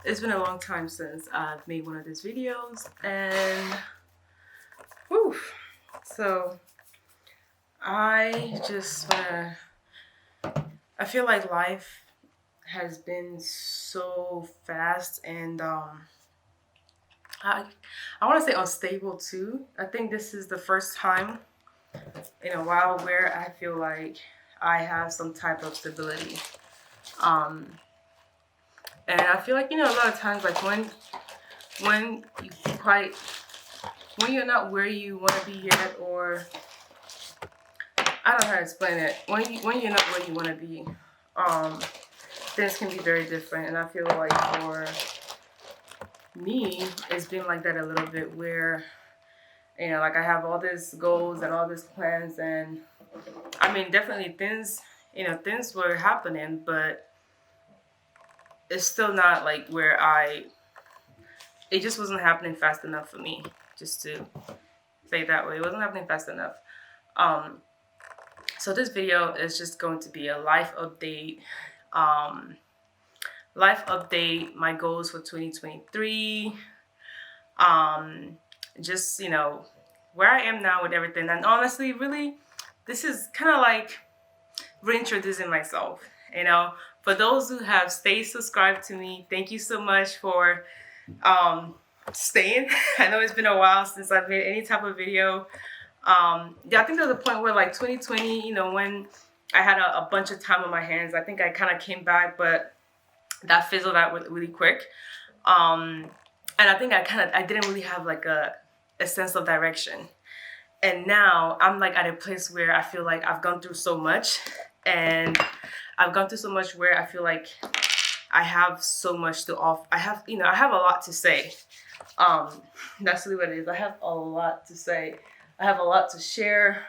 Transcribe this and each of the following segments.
It's been a long time since I've made one of these videos, and whew, so I just wanna, I feel like life has been so fast, and I, I want to say unstable too. I think this is the first time in a while where I feel like I have some type of stability. Um, and I feel like, a lot of times, like when you quite when you're not where you want to be yet, or I don't know how to explain it. When you're not where you want to be, um, things can be very different. And I feel like for me, it's been like that a little bit, where like I have all these goals and all these plans, and I mean, definitely things were happening, but it's still not like where it just wasn't happening fast enough for me. Just to say it that way, it wasn't happening fast enough. Um, so this video is just going to be a life update. My goals for 2023. Just where I am now with everything, and honestly, really, this is kind of like reintroducing myself. For those who have stayed subscribed to me, thank you so much for staying. I know it's been a while since I've made any type of video. Yeah, I think there was a point where, like, 2020, when I had a bunch of time on my hands, I think I kind of came back, but that fizzled out really quick. And I think I didn't really have like a sense of direction. And now I'm like at a place where I feel like I've gone through so much, and I've gone through so much where I feel like I have so much to offer. I have a lot to say. That's really what it is. I have a lot to say. I have a lot to share.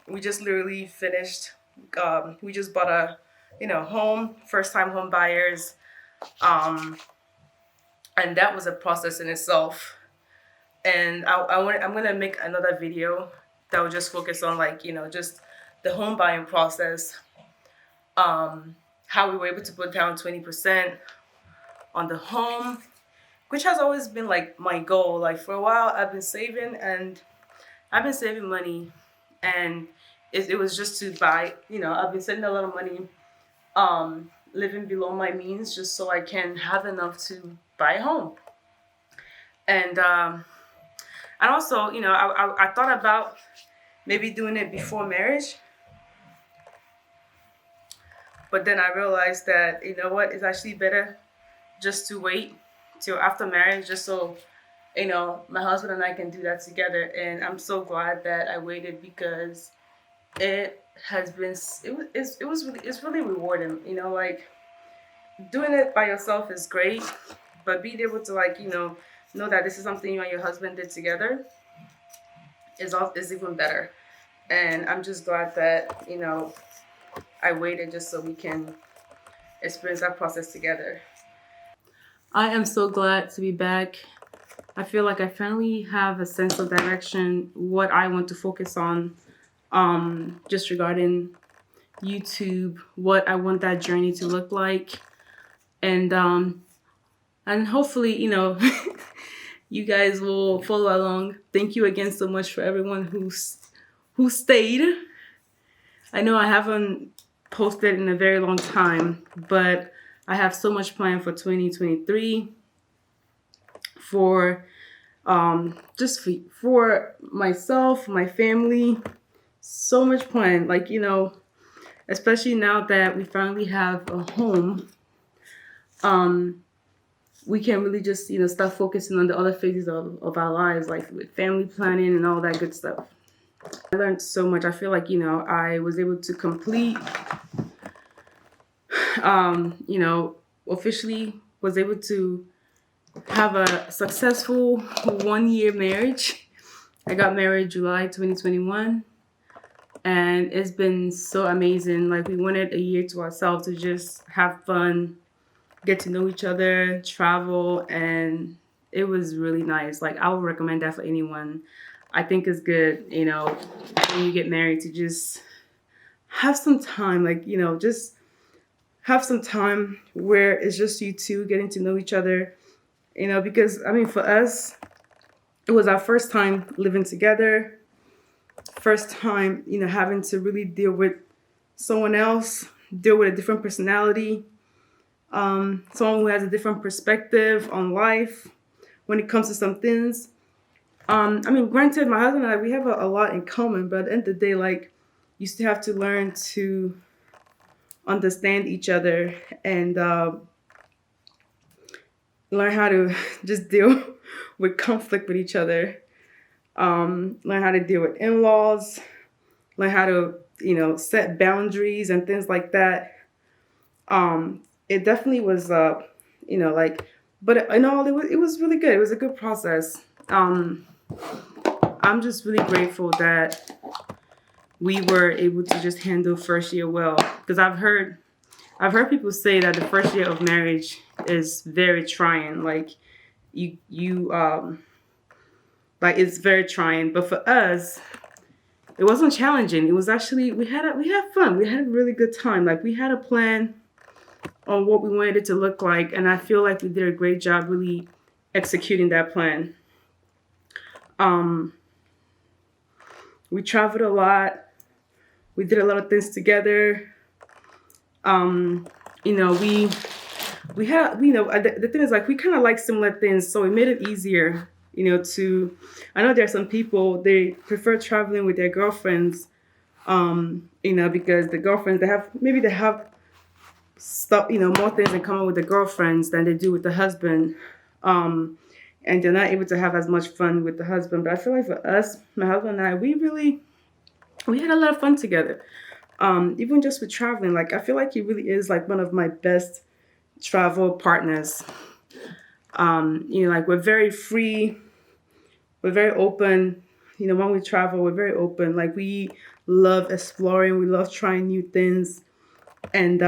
We just literally finished. We just bought a home, first time home buyers. And that was a process in itself. And I'm gonna make another video that will just focus on, like, just the home buying process. How we were able to put down 20% on the home, which has always been like my goal. Like, for a while, I've been saving money, and it was just to buy. I've been saving a lot of money, living below my means, just so I can have enough to buy a home. And also, I thought about maybe doing it before marriage, but then I realized that, it's actually better just to wait till after marriage, just so my husband and I can do that together. And I'm so glad that I waited, because it's really rewarding. Like, doing it by yourself is great, but being able to, like, know that this is something you and your husband did together is even better. And I'm just glad that I waited just so we can experience that process together. I am so glad to be back. I feel like I finally have a sense of direction, what I want to focus on, just regarding YouTube, what I want that journey to look like. And hopefully, you guys will follow along. Thank you again so much for everyone who stayed. I know I haven't posted in a very long time, but I have so much planned for 2023 for just for myself, my family. So much planned, like, especially now that we finally have a home. We can really just start focusing on the other phases of our lives, like with family planning and all that good stuff. I learned so much. I feel like I was able to complete officially was able to have a successful 1-year marriage. I got married July 2021, and it's been so amazing. Like, we wanted a year to ourselves to just have fun, get to know each other, travel, and it was really nice. Like, I would recommend that for anyone. I think it's good, when you get married, to just have some time, like, just have some time where it's just you two getting to know each other. Because I mean, for us, it was our first time living together, first time, having to really deal with someone else, deal with a different personality, someone who has a different perspective on life when it comes to some things. I mean, granted, my husband and I, we have a lot in common, but at the end of the day, like, you still have to learn to understand each other and learn how to just deal with conflict with each other. Learn how to deal with in-laws, learn how to, set boundaries and things like that. It definitely was, like, but in all, it was really good. It was a good process. I'm just really grateful that we were able to just handle first year well, because I've heard people say that the first year of marriage is very trying. Like, you like, it's very trying. But for us, it wasn't challenging. It was actually, we had fun. We had a really good time. Like, we had a plan on what we wanted it to look like, and I feel like we did a great job really executing that plan. Um, we traveled a lot. We did a lot of things together. Um, we had, the thing is, like, we kind of like similar things, so it made it easier, to. I know there are some people, they prefer traveling with their girlfriends, because the girlfriends, they have stuff, more things in common with the girlfriends than they do with the husband. Um, and they're not able to have as much fun with the husband. But I feel like for us, my husband and I, we had a lot of fun together. Even just with traveling, like, I feel like he really is like one of my best travel partners. Like, we're very free, we're very open. When we travel, we're very open. Like, we love exploring, we love trying new things, and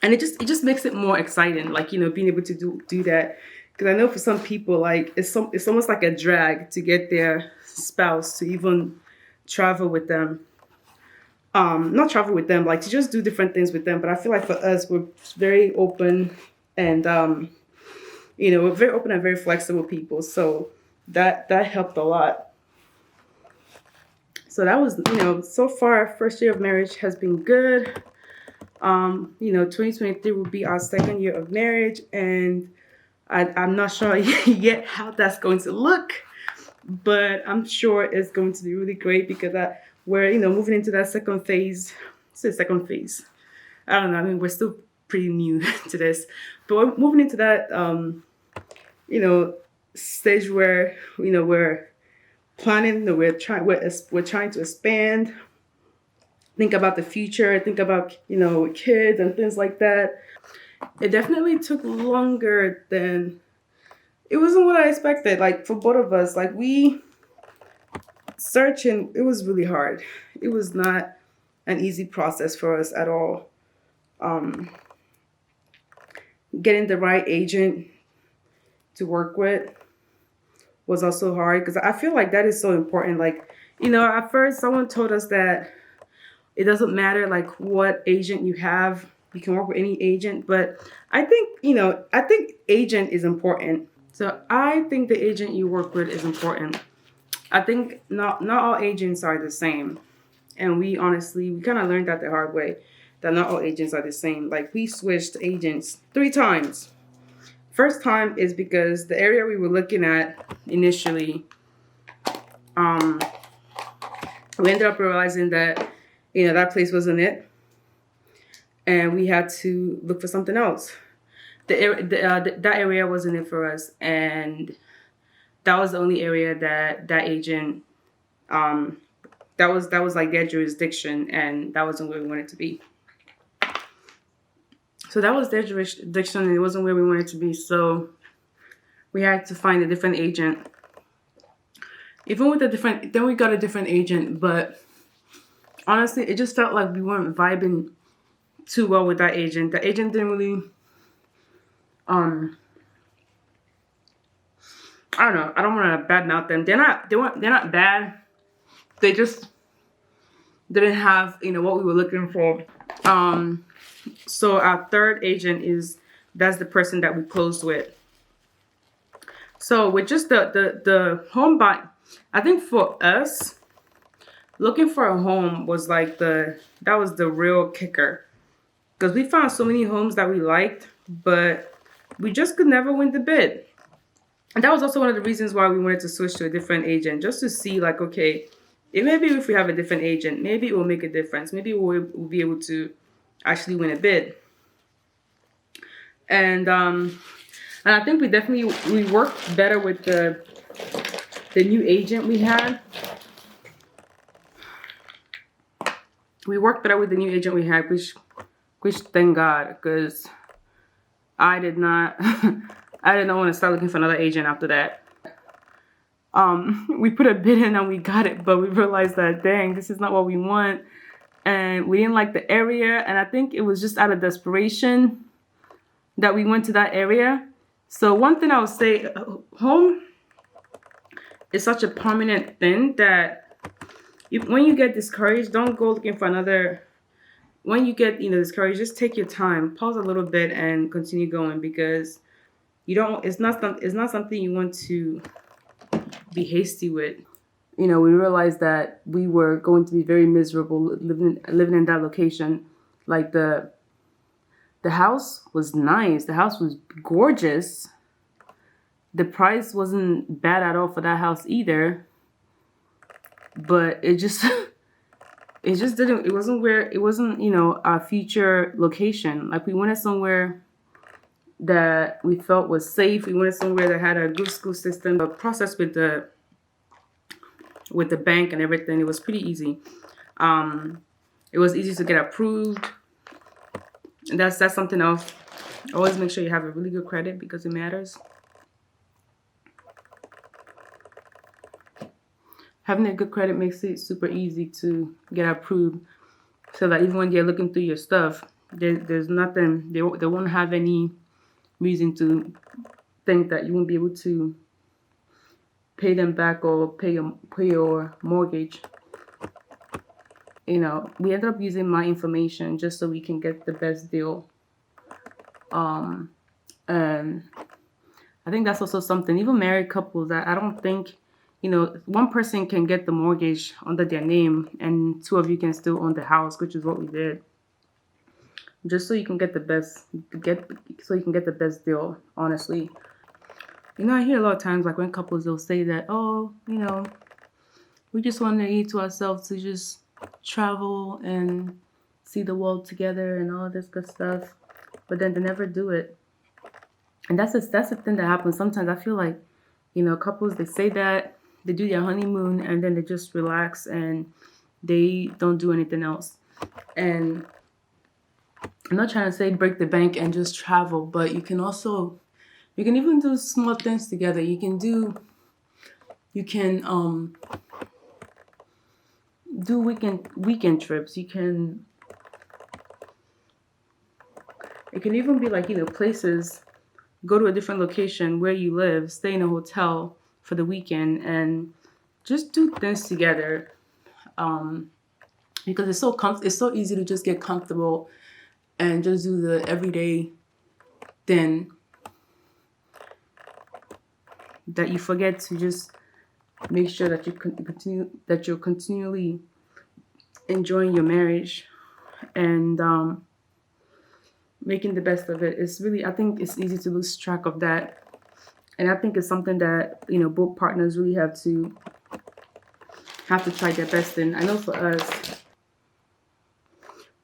it just makes it more exciting. Like, being able to do that. Because I know for some people, like, it's almost like a drag to get their spouse to even travel with them. Not travel with them, like, to just do different things with them. But I feel like for us, we're very open, and we're very open and very flexible people. So that helped a lot. So that was, so far, first year of marriage has been good. 2023 will be our second year of marriage, and I'm not sure yet how that's going to look, but I'm sure it's going to be really great, because we're, moving into that second phase. It's the second phase. I don't know. I mean, we're still pretty new to this, but we're moving into that, you know, stage where, we're planning, we're trying to expand, think about the future, think about, kids and things like that. It definitely took longer than, it wasn't what I expected. Like, for both of us, like, we searching, it was really hard. It was not an easy process for us at all. Um, Getting the right agent to work with was also hard, because I feel like that is so important. Like, at first someone told us that it doesn't matter, like, what agent you have, you can work with any agent. But I think agent is important. So I think the agent you work with is important. I think not all agents are the same. And we kind of learned that the hard way, that not all agents are the same. Like, we switched agents 3 times. First time is because the area we were looking at initially, um, we ended up realizing that, that place wasn't it. And we had to look for something else. That area wasn't it for us. And that was the only area that agent, um, that was like their jurisdiction, and that wasn't where we wanted to be. So that was their jurisdiction, and it wasn't where we wanted to be. So we had to find a different agent. Even with then we got a different agent, but honestly, it just felt like we weren't vibing too well with that agent. The agent didn't really, um, I don't know. I don't want to badmouth them. They're not bad. They just didn't have, what we were looking for. Um, So our third agent that's the person that we closed with. So with just the home buy, I think for us, looking for a home was like that was the real kicker, because we found so many homes that we liked, but we just could never win the bid. And that was also one of the reasons why we wanted to switch to a different agent, just to see like, okay, it maybe if we have a different agent, maybe it will make a difference. Maybe we'll be able to actually win a bid. And I think we worked better with the new agent we had. We worked better with the new agent we had, which thank God, because I did not I did not want to start looking for another agent after that. We put a bid in and we got it, but we realized that, dang, this is not what we want, and we didn't like the area, and I think it was just out of desperation that we went to that area. So one thing I would say, home is such a permanent thing that when you get discouraged, don't go looking for another. When you get discouraged, just take your time, pause a little bit, and continue going, because you don't. It's not something you want to be hasty with. We realized that we were going to be very miserable living in that location. Like the house was nice, the house was gorgeous. The price wasn't bad at all for that house either. But it just didn't. It wasn't our future location. Like we wanted somewhere that we felt was safe. We wanted somewhere that had a good school system. The process with the bank and everything, it was pretty easy. It was easy to get approved. And that's something else. Always make sure you have a really good credit, because it matters. Having a good credit makes it super easy to get approved, so that even when they're looking through your stuff, there's nothing, they won't have any reason to think that you won't be able to pay them back or pay your mortgage. We ended up using my information just so we can get the best deal. And I think that's also something, even married couples, that I don't think, one person can get the mortgage under their name and two of you can still own the house, which is what we did. Just so you can get the best deal, honestly. I hear a lot of times, like when couples, they'll say that, oh, we just want to eat to ourselves to just travel and see the world together and all this good stuff. But then they never do it. And that's the thing that happens. Sometimes I feel like, couples, they say that, they do their honeymoon, and then they just relax and they don't do anything else. And I'm not trying to say break the bank and just travel, but you can even do small things together. You can do weekend trips. It can even be like, places, go to a different location where you live, stay in a hotel for the weekend, and just do things together. Because it's so easy to just get comfortable and just do the everyday thing, that you forget to just make sure that you're continually enjoying your marriage and making the best of it. I think it's easy to lose track of that. And I think it's something that, both partners really have to try their best in. I know for us,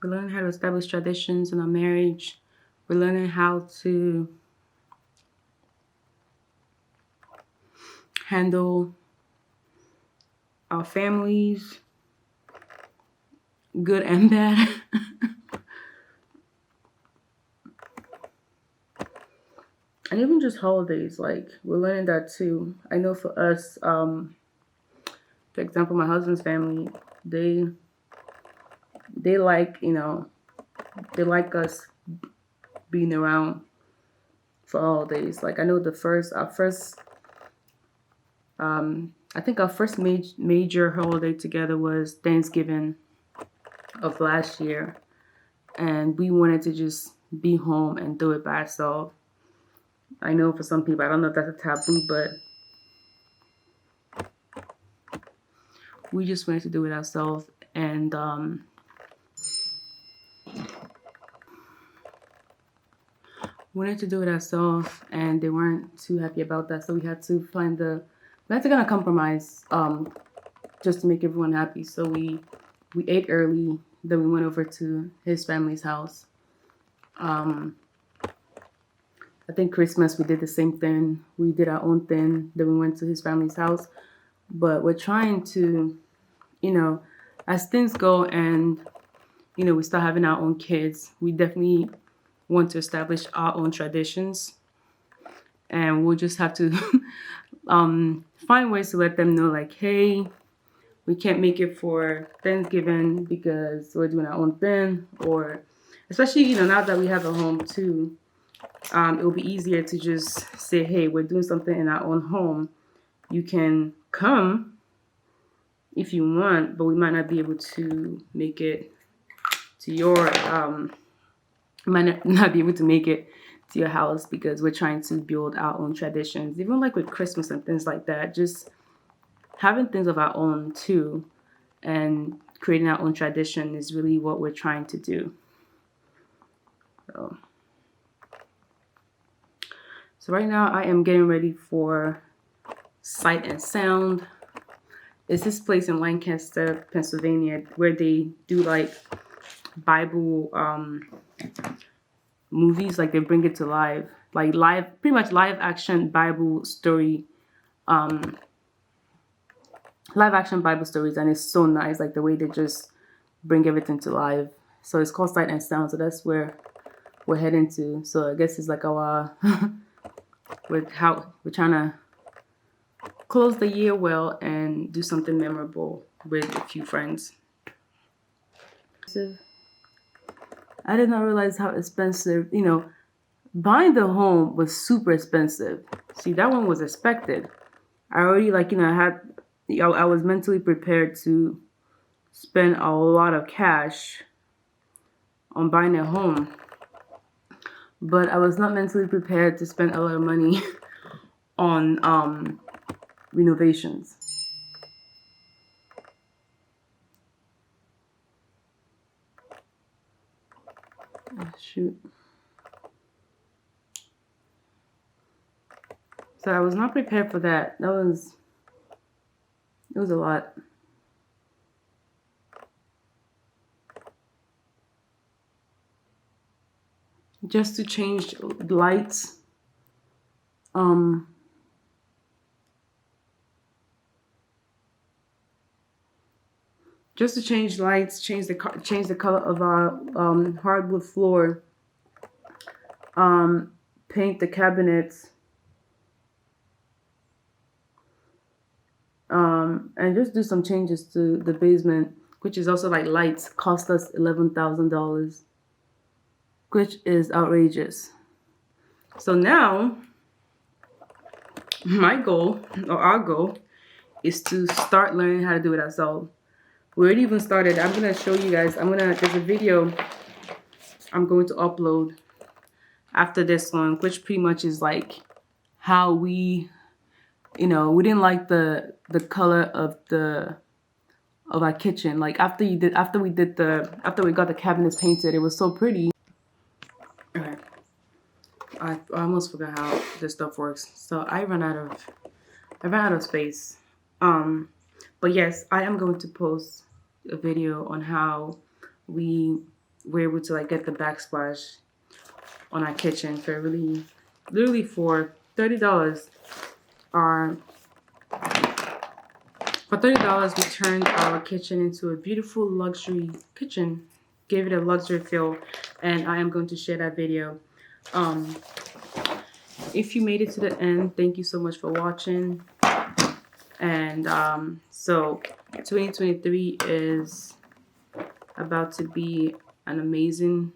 we're learning how to establish traditions in our marriage. We're learning how to handle our families, good and bad. And even just holidays, like, we're learning that too. I know for us, for example, my husband's family, they like, they like us being around for holidays. Like, I know I think our first major holiday together was Thanksgiving of last year. and we wanted to just be home and do it by ourselves. I know for some people, I don't know if that's a taboo, but we just wanted to do it ourselves, and and they weren't too happy about that, so we had to kind of compromise, just to make everyone happy. So we ate early, then we went over to his family's house. I think Christmas we did the same thing. We did our own thing, then we went to his family's house. But we're trying to, as things go and, we start having our own kids, we definitely want to establish our own traditions. And we'll just have to find ways to let them know, like, hey, we can't make it for Thanksgiving because we're doing our own thing. Or especially, now that we have a home too, it will be easier to just say, hey, we're doing something in our own home. You can come if you want, but we might not be able to make it to your might not be able to make it to your house because we're trying to build our own traditions. Even like with Christmas and things like that, just having things of our own too and creating our own tradition is really what we're trying to do. So right now I am getting ready for Sight and Sound. It's this place in Lancaster, Pennsylvania, where they do like Bible movies. Like they bring it to live, pretty much live action Bible story, live action Bible stories, and it's so nice. Like the way they just bring everything to life. So it's called Sight and Sound. So that's where we're heading to. So I guess it's like our we're trying to close the year well and do something memorable with a few friends. I did not realize how expensive, buying the home was super expensive. See, that one was expected. I already I was mentally prepared to spend a lot of cash on buying a home. But I was not mentally prepared to spend a lot of money on renovations. Oh, shoot. So I was not prepared for that. It was a lot. Just to change lights. Just to change lights, change the color of our hardwood floor, paint the cabinets, and just do some changes to the basement, which is also like lights, cost us $11,000, which is outrageous. So now, our goal, is to start learning how to do it ourselves. We already even started. I'm gonna show you guys. There's a video I'm going to upload after this one, which pretty much is like how we didn't like the color of our kitchen. Like after we got the cabinets painted, it was so pretty. Okay. I almost forgot how this stuff works. So I ran out of space. But yes, I am going to post a video on how we were able to like get the backsplash on our kitchen for literally for $30. For $30, we turned our kitchen into a beautiful luxury kitchen, gave it a luxury feel, and I am going to share that video. If you made it to the end, thank you so much for watching. And so 2023 is about to be an amazing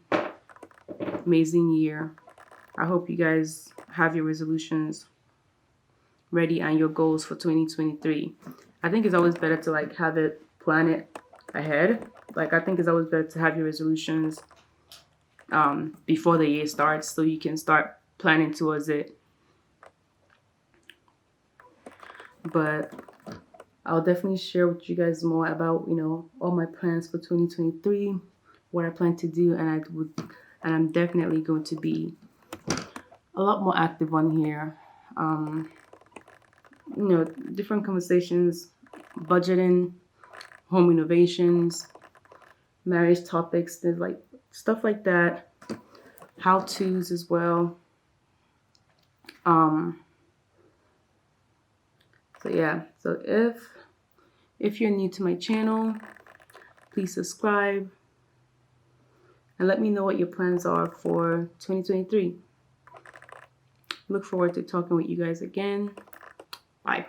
year. I hope you guys have your resolutions ready and your goals for 2023. I think it's always better to like have it, plan it ahead. Like I think it's always better to have your resolutions before the year starts, so you can start planning towards it. But I'll definitely share with you guys more about, all my plans for 2023, what I plan to do, and I'm definitely going to be a lot more active on here. Different conversations, budgeting, home renovations, marriage topics, things like stuff like that, how to's as well. So yeah, so if you're new to my channel, please subscribe and let me know what your plans are for 2023. Look forward to talking with you guys again. Bye.